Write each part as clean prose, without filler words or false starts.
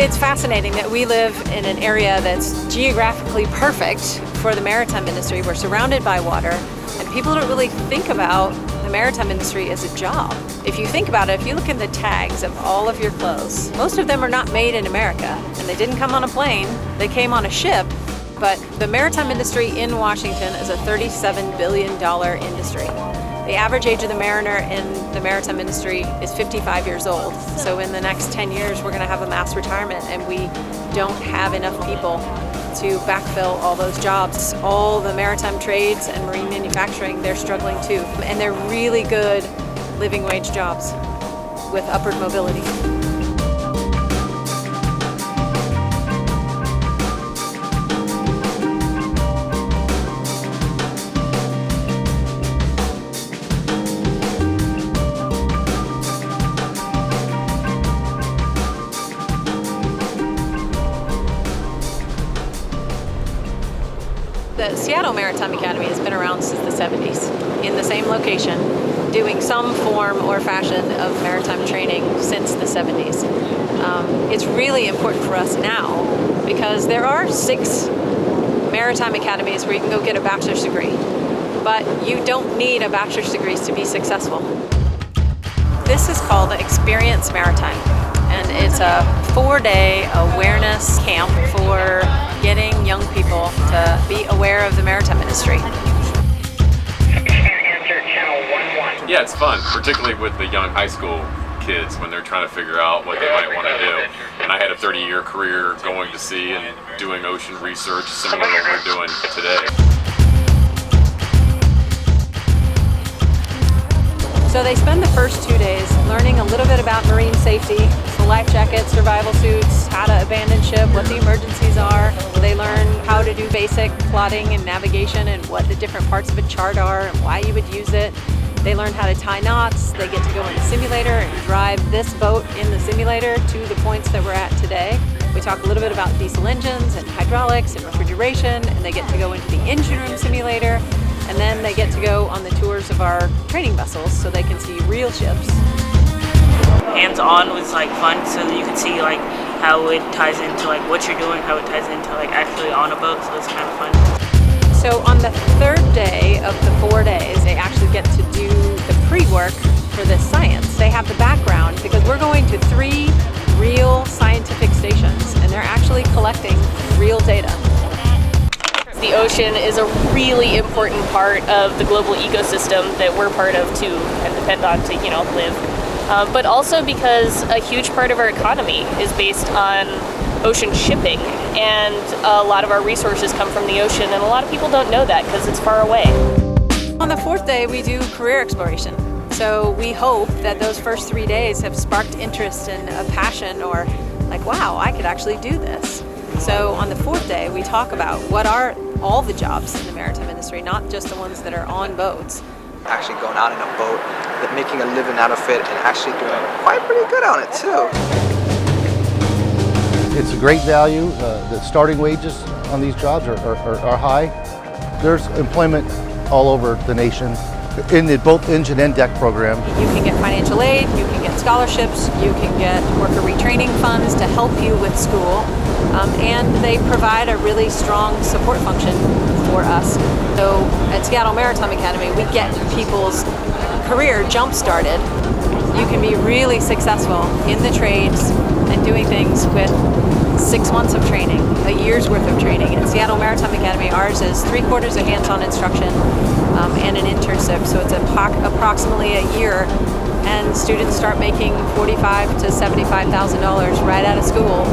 It's fascinating that we live in an area that's geographically perfect for the maritime industry. We're surrounded by water, and people don't really think about the maritime industry as a job. If you think about it, if you look at the tags of all of your clothes, most of them are not made in America, and they didn't come on a plane, they came on a ship. But the maritime industry in Washington is a $37 billion industry. The average age of the mariner in the maritime industry is 55 years old. So in the next 10 years, we're going to have a mass retirement, and we don't have enough people to backfill all those jobs. All the maritime trades and marine manufacturing, they're struggling too. And they're really good living wage jobs with upward mobility. The Seattle Maritime Academy has been around since the 70s in the same location, doing some form or fashion of maritime training since the 70s. It's really important for us now because there are 6 maritime academies where you can go get a bachelor's degree, but you don't need a bachelor's degree to be successful. This is called Experience Maritime, and it's a 4-day awareness camp for getting young people to be aware of the maritime industry. Yeah, it's fun, particularly with the young high school kids when they're trying to figure out what they might want to do. And I had a 30-year career going to sea and doing ocean research similar to what we're doing today. So they spend the first 2 days learning a little bit about marine safety, the life jackets, survival suits, how to abandon ship, what the emergencies are. They learn how to do basic plotting and navigation and what the different parts of a chart are and why you would use it. They learn how to tie knots. They get to go in the simulator and drive this boat in the simulator to the points that we're at today. We talk a little bit about diesel engines and hydraulics and refrigeration, and they get to go into the engine room simulator. And then they get to go on the tours of our training vessels so they can see real ships. Hands-on was like fun, so that you can see like how it ties into like what you're doing, how it ties into like actually on a boat, so it's kind of fun. So on the 3rd day of the 4 days, they actually get to do the pre-work for this science. They have the background because we're going to 3 real scientific stations, and they're actually collecting real data. The ocean is a really important part of the global ecosystem that we're part of too and depend on to, live. But also because a huge part of our economy is based on ocean shipping, and a lot of our resources come from the ocean, and a lot of people don't know that because it's far away. On the 4th day, we do career exploration. So we hope that those first 3 days have sparked interest and a passion, or like, wow, I could actually do this. So on the 4th day, we talk about what are all the jobs in the maritime industry, not just the ones that are on boats. Actually going out in a boat, making a living out of it, and actually doing quite pretty good on it too. It's a great value. The starting wages on these jobs are high. There's employment all over the nation in both engine and deck program. You can get financial aid, you can get scholarships, you can get worker retraining funds to help you with school, and they provide a really strong support function for us. So at Seattle Maritime Academy, we get people's career jump-started. You can be really successful in the trades and doing things with 6 months of training, a year's worth of training. At Seattle Maritime Academy, ours is 3/4 of hands-on instruction and an internship, so it's approximately a year, and students start making $45,000 to $75,000 right out of school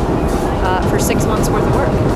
for 6 months worth of work.